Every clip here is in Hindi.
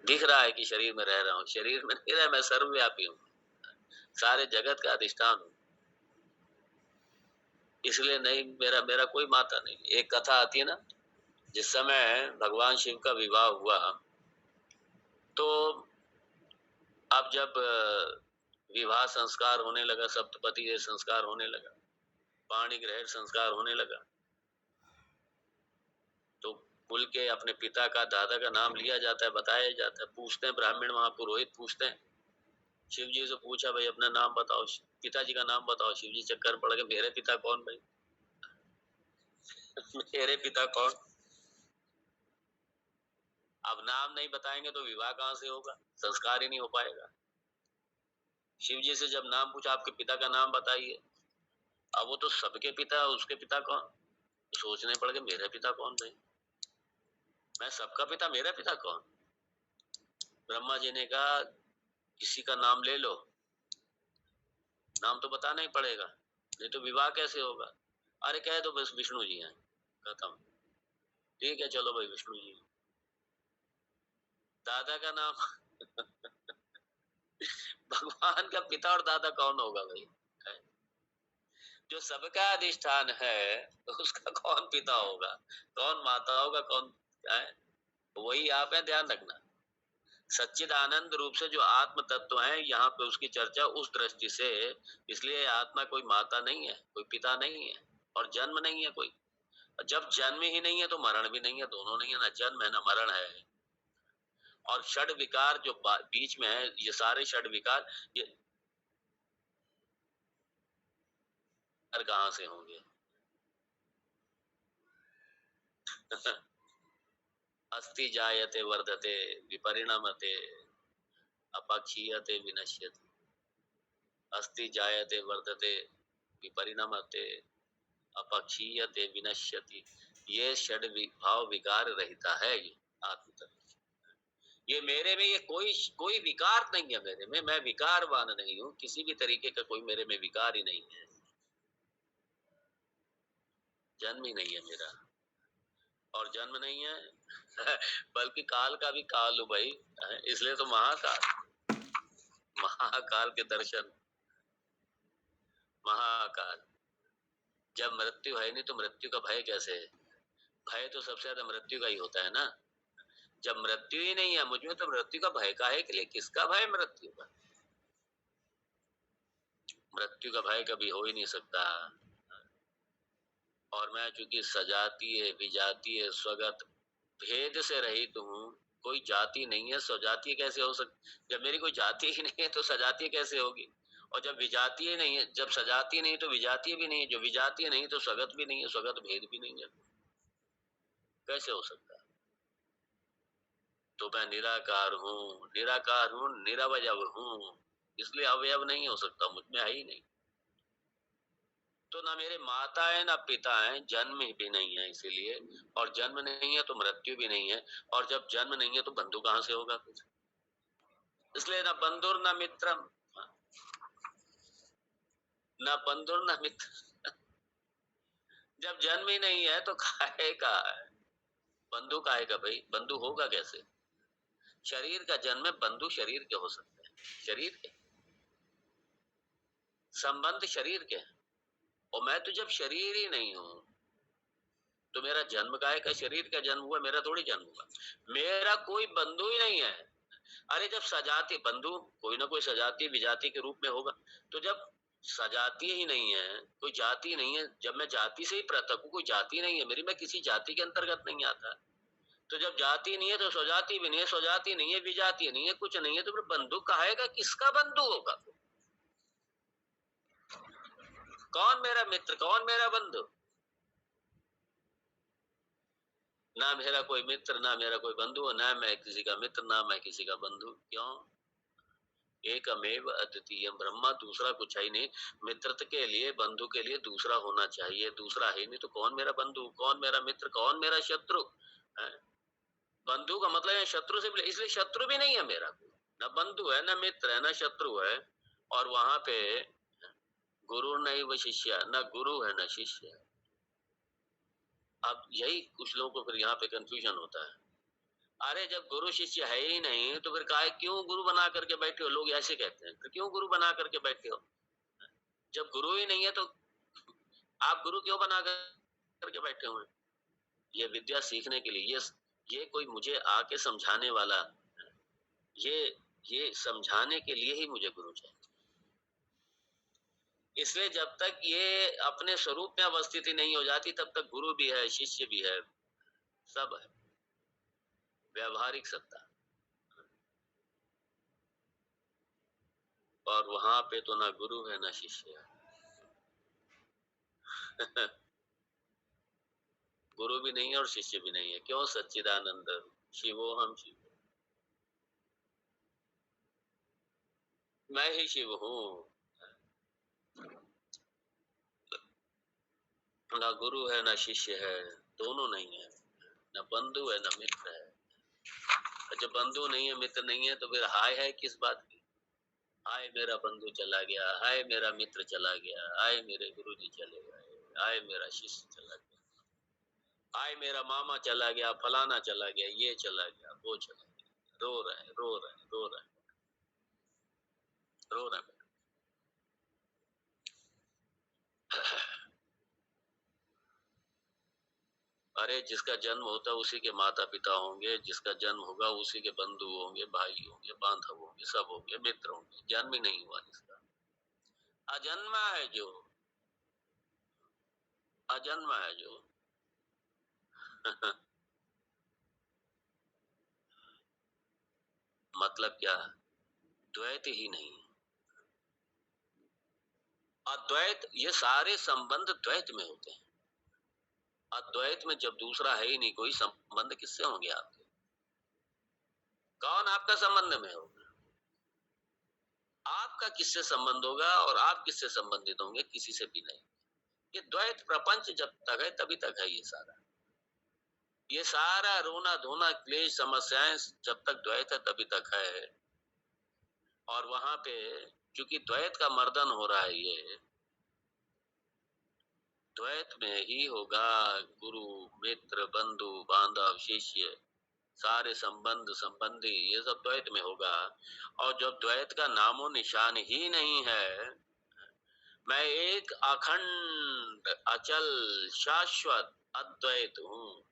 दिख रहा है कि शरीर में रह रहा हूँ, शरीर में नहीं रहा, मैं सर्वव्यापी हूँ, सारे जगत का अधिष्ठान हूँ। इसलिए नहीं, मेरा मेरा कोई माता नहीं। एक कथा आती है ना, जिस समय भगवान शिव का विवाह हुआ, तो अब जब विवाह संस्कार होने लगा, सप्तपदी संस्कार होने लगा, पाणी ग्रहण संस्कार होने लगा, तो कुल के अपने पिता का, दादा का नाम लिया जाता है, बताया जाता है, पूछते हैं ब्राह्मण, वहां पुरोहित पूछते हैं, शिव जी से पूछा, भाई अपना नाम बताओ, पिताजी का नाम बताओ। शिव जी चक्कर पड़ गए, मेरे पिता कौन भाई? मेरे पिता कौन? अब नाम नहीं बताएंगे तो विवाह कहां से होगा, संस्कार ही नहीं हो पाएगा। शिव जी से जब नाम पूछा, आपके पिता का नाम बताइए, अब वो तो सबके पिता, उसके पिता कौन? सोचने पड़ गए, मेरे पिता कौन भाई? मैं सबका पिता, मेरा पिता कौन? ब्रह्मा जी ने कहा, किसी का नाम ले लो, नाम तो बताना ही पड़ेगा, नहीं तो विवाह कैसे होगा? अरे कह दो बस विष्णु जी हैं, खत्म। ठीक है, चलो भाई विष्णु जी। दादा का नाम भगवान का पिता और दादा कौन होगा भाई? जो सबका अधिष्ठान है, उसका कौन पिता होगा, कौन माता होगा, कौन है? वही आप है, ध्यान रखना। सच्चिदानंद रूप से जो आत्म तत्व है, यहाँ पे उसकी चर्चा उस दृष्टि से, इसलिए आत्मा कोई माता नहीं है, कोई पिता नहीं है, और जन्म नहीं है कोई। जब जन्म ही नहीं है तो मरण भी नहीं है, दोनों नहीं है, ना जन्म है ना मरण है। और षड विकार जो बीच में है, ये सारे षड विकार, ये कहां से होंगे? अस्ति जायते वर्धते विपरिणमते अपक्षीयते विनश्यति। अस्ति जायते वर्धते विपरिणमते अपक्षीयते विनश्यति। ये षड भाव विकार रहता है, ये आत्म तत्व। ये मेरे में, ये कोई कोई विकार नहीं है मेरे में, मैं विकारवान नहीं हूँ, किसी भी तरीके का कोई मेरे में विकार ही नहीं है, जन्म ही नहीं है मेरा, और जन्म नहीं है बल्कि काल का भी काल हूँ भाई, इसलिए तो महाकाल, महाकाल के दर्शन, महाकाल। जब मृत्यु है नहीं तो मृत्यु का भय कैसे है? भय तो सबसे ज्यादा मृत्यु का ही होता है ना। जब मृत्यु ही नहीं है मुझ में, तो मृत्यु का भय काहे के लिए? किसका भय मृत्यु का? मृत्यु का भय कभी हो ही नहीं सकता। और मैं चूंकि सजातीय विजातीय स्वगत भेद से रहित हूँ, कोई जाति नहीं है, स्वजातीय कैसे हो सकती? जब मेरी कोई जाति ही नहीं है तो सजातीय कैसे होगी? और जब विजातीय नहीं है, जब सजातीय नहीं तो विजातीय भी नहीं है, जो विजातीय नहीं तो स्वगत भी नहीं है, स्वगत भेद भी नहीं है, कैसे हो सकता है? तो मैं निराकार हूँ, निराकार हूँ, निरवयव हूँ, इसलिए अवयव नहीं हो सकता, मुझ में है ही नहीं। तो ना मेरे माता है ना पिता है, जन्म भी नहीं है इसीलिए, और जन्म नहीं है तो मृत्यु भी नहीं है, और जब जन्म नहीं है तो बंधु कहाँ से होगा कुछ? इसलिए ना बंधुर ना मित्रम, ना बंधुर ना मित्र जब जन्म ही नहीं है तो काहे का है? बंधु काहे का भाई? बंधु होगा कैसे? शरीर का जन्म है, बंधु शरीर के हो सकते हैं, शरीर के संबंध शरीर के हैं। और मैं तो जब शरीर ही नहीं हूं, तो मेरा जन्म काहे का? शरीर का जन्म हुआ, मेरा थोड़ी जन्म हुआ। मेरा कोई बंधु ही नहीं है। अरे जब सजाती, बंधु कोई ना कोई सजाती विजाति के रूप में होगा, तो जब सजाती ही नहीं है, कोई जाति नहीं है, जब मैं जाति से ही पृथक हूँ, कोई जाति नहीं है मेरी, मैं किसी जाति के अंतर्गत नहीं आता, तो जब जाति नहीं है तो स्वजाति भी नहीं है, स्वजाति नहीं है, विजाति नहीं है, कुछ नहीं है, तो फिर बंधु कहेगा, किसका बंधु होगा? कौन मेरा मित्र, कौन मेरा बंधु? ना मेरा कोई मित्र, ना मेरा कोई बंधु, ना मैं किसी का मित्र, ना मैं किसी का बंधु। क्यों? एकमेव अद्वितीय ब्रह्मा, दूसरा कुछ है ही नहीं। मित्रता के लिए, बंधु के लिए दूसरा होना चाहिए, दूसरा है नहीं, तो कौन मेरा बंधु, कौन मेरा मित्र, कौन मेरा शत्रु है? बंधु का मतलब है शत्रु से, इसलिए शत्रु भी नहीं है मेरा, ना बंधु है, ना मित्र है, ना शत्रु है। और वहां पे गुरु नहीं वो शिष्य, ना गुरु है ना शिष्य है। अब यही कुछ लोगों को फिर यहाँ पे कंफ्यूजन होता है। अरे जब गुरु शिष्य है ही नहीं तो फिर काहे क्यों गुरु बना करके बैठे हो? लोग ऐसे कहते हैं, फिर क्यों गुरु बना करके बैठे हो? जब गुरु ही नहीं है तो आप गुरु क्यों बना करके बैठे हुए हैं? ये विद्या सीखने के लिए, ये कोई मुझे आके समझाने वाला, ये ये समझाने के लिए ही मुझे गुरु चाहिए। इसलिए जब तक ये अपने स्वरूप में अवस्थिति नहीं हो जाती तब तक गुरु भी है, शिष्य भी है, सब है, व्यावहारिक सत्ता। और वहां पे तो ना गुरु है ना शिष्य है। गुरु भी नहीं है और शिष्य भी नहीं है। क्यों? सच्चिदानंद शिवो हम शिव, मैं ही शिव हूँ। ना गुरु है ना शिष्य है, दोनों नहीं है, न बंधु है न मित्र है। जब बंधु नहीं है, मित्र नहीं है, तो फिर हाय है किस बात की? हाय मेरा बंधु चला गया, हाय मेरा मित्र चला गया, हाय मेरे गुरुजी चले गए, हाय मेरा शिष्य चला गया, हाय मेरा मामा चला गया, फलाना चला गया, ये चला गया, वो चला गया। रो रहे रो रहे रो रहे रो रहे। अरे जिसका जन्म होता है उसी के माता पिता होंगे, जिसका जन्म होगा उसी के बंधु होंगे, भाई होंगे, बांधव होंगे, सब होंगे, मित्र होंगे। जन्म ही नहीं हुआ जिसका, अजन्मा है जो, अजन्मा है जो। मतलब क्या? द्वैत ही नहीं। अद्वैत, ये सारे संबंध द्वैत में होते हैं। अद्वैत में जब दूसरा है ही नहीं कोई, संबंध किससे होंगे आपके? कौन आपका संबंध में होगा? आपका किससे संबंध होगा और आप किससे संबंधित होंगे? किसी से भी नहीं। ये द्वैत प्रपंच जब तक है तभी तक है। ये सारा रोना धोना क्लेश समस्याएं जब तक द्वैत है तभी तक है। और वहां पे क्योंकि द्वैत का मर्दन हो रहा है, ये द्वैत में ही होगा। गुरु मित्र बंधु बांधव शिष्य, सारे संबंध संबंधी, ये सब द्वैत में होगा। और जब द्वैत का नामो निशान ही नहीं है, मैं एक अखंड अचल शाश्वत अद्वैत हूँ।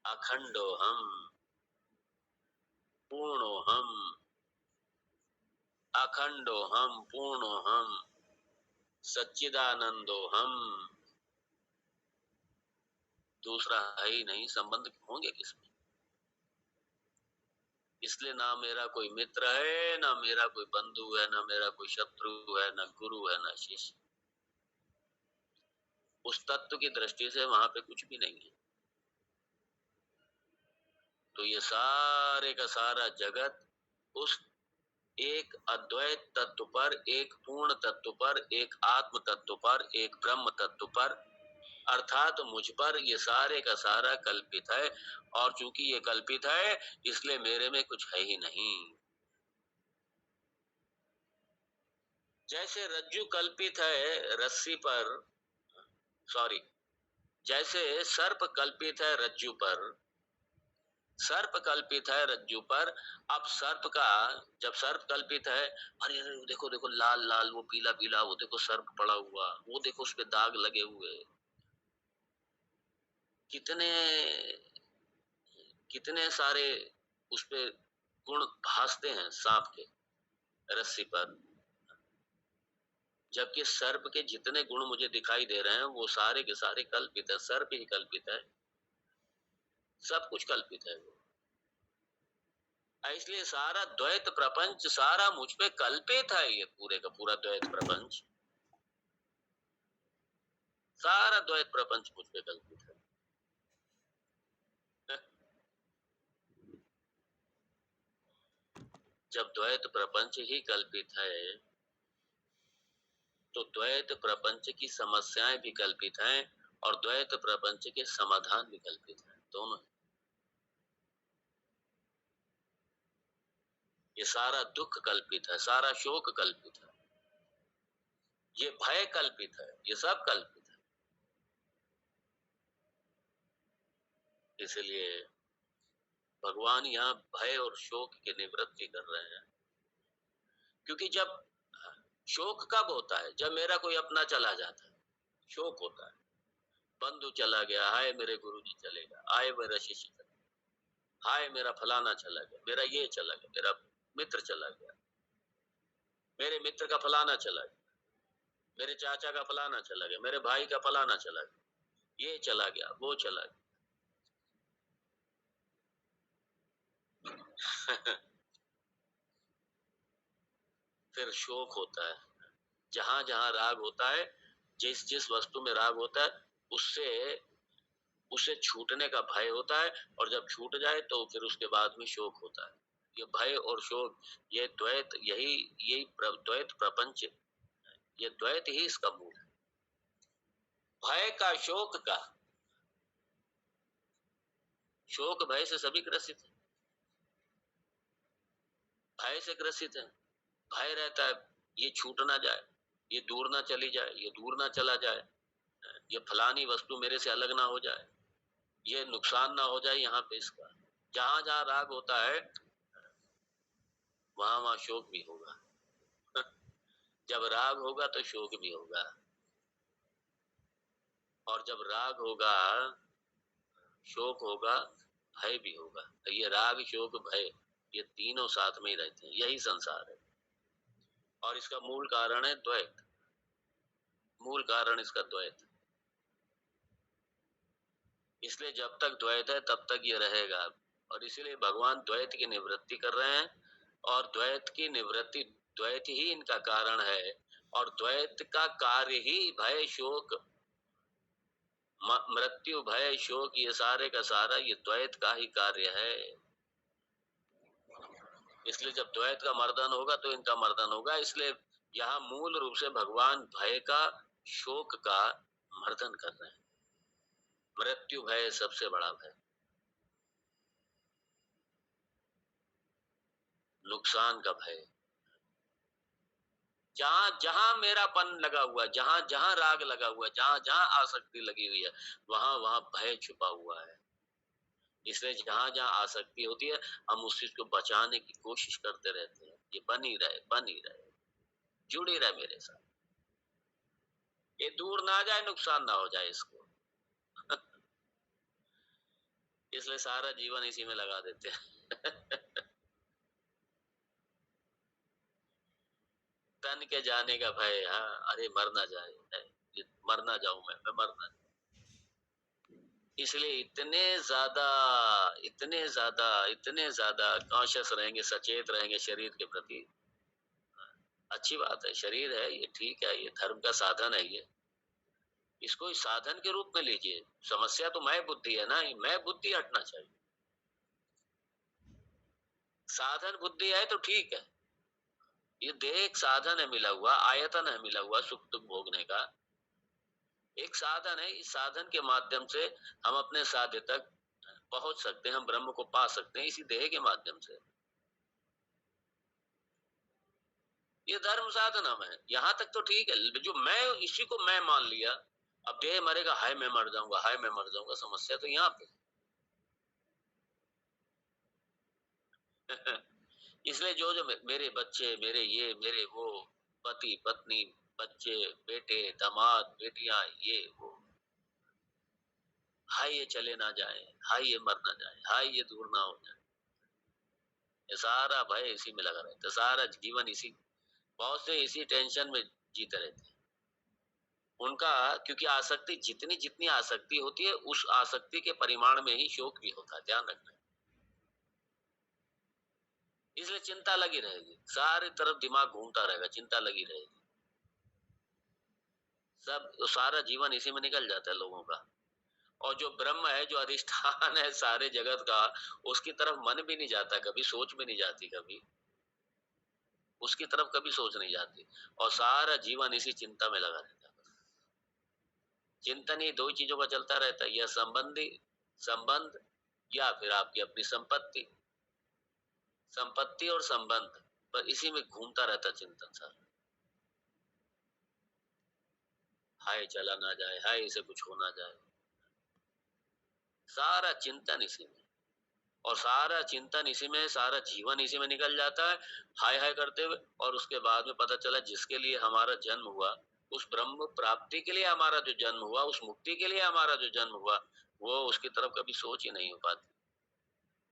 अखंडो हम, पूर्णो हम, अखंडो हम, पूर्णो हम, सच्चिदानंदो हम। दूसरा है ही नहीं, संबंध होंगे किसमें? इसलिए ना मेरा कोई मित्र है, ना मेरा कोई बंधु है, ना मेरा कोई शत्रु है, ना गुरु है, ना शिष्य। उस तत्व की दृष्टि से वहां पे कुछ भी नहीं है। तो ये सारे का सारा जगत उस एक अद्वैत तत्व पर, एक पूर्ण तत्व पर, एक आत्म तत्व पर, एक ब्रह्म तत्व पर, अर्थात मुझ पर ये सारे का सारा कल्पित है। और चूंकि ये कल्पित है इसलिए मेरे में कुछ है ही नहीं। जैसे रज्जु कल्पित है रस्सी पर, सॉरी, जैसे सर्प कल्पित है रज्जु पर, सर्प कल्पित है रज्जु पर। अब सर्प का, जब सर्प कल्पित है, अरे अरे देखो देखो लाल लाल वो पीला पीला, वो देखो सर्प पड़ा हुआ, वो देखो उस पे दाग लगे हुए, कितने कितने सारे उस पे गुण भासते हैं सांप के रस्सी पर। जबकि सर्प के जितने गुण मुझे दिखाई दे रहे हैं वो सारे के सारे कल्पित है, सर्प ही कल्पित है, सब कुछ कल्पित है वो। इसलिए सारा द्वैत प्रपंच सारा मुझ पे कल्पित है। ये पूरे का पूरा द्वैत प्रपंच, सारा द्वैत प्रपंच मुझ पे कल्पित है। जब द्वैत प्रपंच ही कल्पित है तो द्वैत प्रपंच की समस्याएं भी कल्पित हैं और द्वैत प्रपंच के समाधान भी कल्पित हैं, दोनों। ये सारा दुख कल्पित है, सारा शोक कल्पित है, ये भय कल्पित है, ये सब कल्पित है। इसलिए भगवान यहाँ भय और शोक की निवृत्ति कर रहे हैं। क्योंकि जब शोक कब होता है? जब मेरा कोई अपना चला जाता है, शोक होता है। बंधु चला गया, हाय मेरे गुरु जी चले गए, हाय मेरा शिष्य चला गया, हाय मेरा फलाना चला गया, मेरा ये चला गया, मेरा मित्र चला गया, मेरे मित्र का फलाना चला गया, मेरे चाचा का फलाना चला गया, मेरे भाई का फलाना चला गया, ये चला गया, वो चला गया। फिर शोक होता है। जहां जहां राग होता है, जिस जिस वस्तु में राग होता है, उससे उसे छूटने का भय होता है, और जब छूट जाए तो फिर उसके बाद में शोक होता है। ये भय और शोक, ये द्वैत, यही द्वैत प्रपंच, ये द्वैत ही इसका मूल है। भय का, शोक का। शोक भय से सभी ग्रसित है, भय से ग्रसित है। भय रहता है ये छूट ना जाए, ये दूर ना चली जाए, ये दूर ना चला जाए, ये फलानी वस्तु मेरे से अलग ना हो जाए, ये नुकसान ना हो जाए यहाँ पे इसका। जहां जहां राग होता है, वहां वहां शोक भी होगा। जब राग होगा तो शोक भी होगा, और जब राग होगा, शोक होगा, भय भी होगा। तो ये राग, शोक, भय, ये तीनों साथ में ही रहते हैं, यही संसार है। और इसका मूल कारण है द्वैत, मूल कारण इसका द्वैत। इसलिए जब तक द्वैत है तब तक ये रहेगा, और इसीलिए भगवान द्वैत की निवृत्ति कर रहे हैं। और द्वैत की निवृत्ति, द्वैत ही इनका कारण है, और द्वैत का कार्य ही भय, शोक, मृत्यु, भय, शोक, ये सारे का सारा ये द्वैत का ही कार्य है। इसलिए जब द्वैत का मर्दन होगा तो इनका मर्दन होगा। इसलिए यहाँ मूल रूप से भगवान भय का, शोक का मर्दन कर रहे हैं। मृत्यु भय सबसे बड़ा भय, नुकसान का भय। जहां जहां मेरापन लगा हुआ है, जहां जहां राग लगा हुआ है, जहां जहां आसक्ति लगी हुई है, वहां वहां भय छुपा हुआ है। इसलिए जहां जहां आसक्ति होती है, हम उस चीज को बचाने की कोशिश करते रहते हैं, ये बनी रहे, बनी रहे, जुड़ी रहे मेरे साथ, ये दूर ना जाए, नुकसान ना हो जाए इसको। इसलिए सारा जीवन इसी में लगा देते हैं। तन के जाने का भय, हाँ, अरे मर ना जाए, मर ना जाऊं मैं मर ना। इसलिए इतने ज्यादा कॉन्शियस रहेंगे, सचेत रहेंगे शरीर के प्रति। अच्छी बात है, शरीर है ये, ठीक है, ये धर्म का साधन है, ये इसको इस साधन के रूप में लीजिए। समस्या तो मैं बुद्धि है ना, मैं बुद्धि हटना चाहिए। साधन बुद्धि है तो ठीक है, ये देह एक साधन है मिला हुआ, आयतन है मिला हुआ सुख दुख भोगने का, एक साधन है। इस साधन के माध्यम से हम अपने साध्य तक पहुंच सकते हैं, हम ब्रह्म को पा सकते हैं इसी देह के माध्यम से। ये धर्म साधना में, यहाँ तक तो ठीक है। जो मैं, इसी को मैं मान लिया, अब देह मरेगा, हाय मैं मर जाऊंगा, हाय मैं मर जाऊंगा, समस्या तो यहाँ पे। इसलिए जो जो मेरे बच्चे, मेरे ये, मेरे वो, पति पत्नी, बच्चे, बेटे, दामाद, बेटियां, ये वो, हाय ये चले ना जाए, हाय ये मर ना जाए, हाय ये दूर ना हो जाए, ये सारा भय इसी में लगा रहता है, सारा जीवन इसी, बहुत से इसी टेंशन में जीते रहते हैं। उनका, क्योंकि आसक्ति, जितनी जितनी आसक्ति होती है, उस आसक्ति के परिमाण में ही शोक भी होता है, ध्यान रखना। इसलिए चिंता लगी रहेगी, सारी तरफ दिमाग घूमता रहेगा, चिंता लगी रहेगी, सब सारा जीवन इसी में निकल जाता है लोगों का। और जो ब्रह्म है, जो अधिष्ठान है सारे जगत का, उसकी तरफ मन भी नहीं जाता, कभी सोच भी नहीं जाती, कभी उसकी तरफ कभी सोच नहीं जाती, और सारा जीवन इसी चिंता में लगा रहता है। चिंतन ही दो ही चीजों का चलता रहता है, यह संबंधी संबंध, या फिर आपकी अपनी संपत्ति, संपत्ति और संबंध, पर इसी में घूमता रहता चिंतन सारा। हाय चला ना जाए, हाय इसे कुछ हो ना जाए, सारा चिंतन इसी में। और सारा चिंतन इसी में, सारा जीवन इसी में निकल जाता है, हाय हाय करते हुए। और उसके बाद में पता चला जिसके लिए हमारा जन्म हुआ, उस ब्रह्म प्राप्ति के लिए हमारा जो जन्म हुआ, उस मुक्ति के लिए हमारा जो जन्म हुआ, वो उसकी तरफ कभी सोच ही नहीं हो पाती।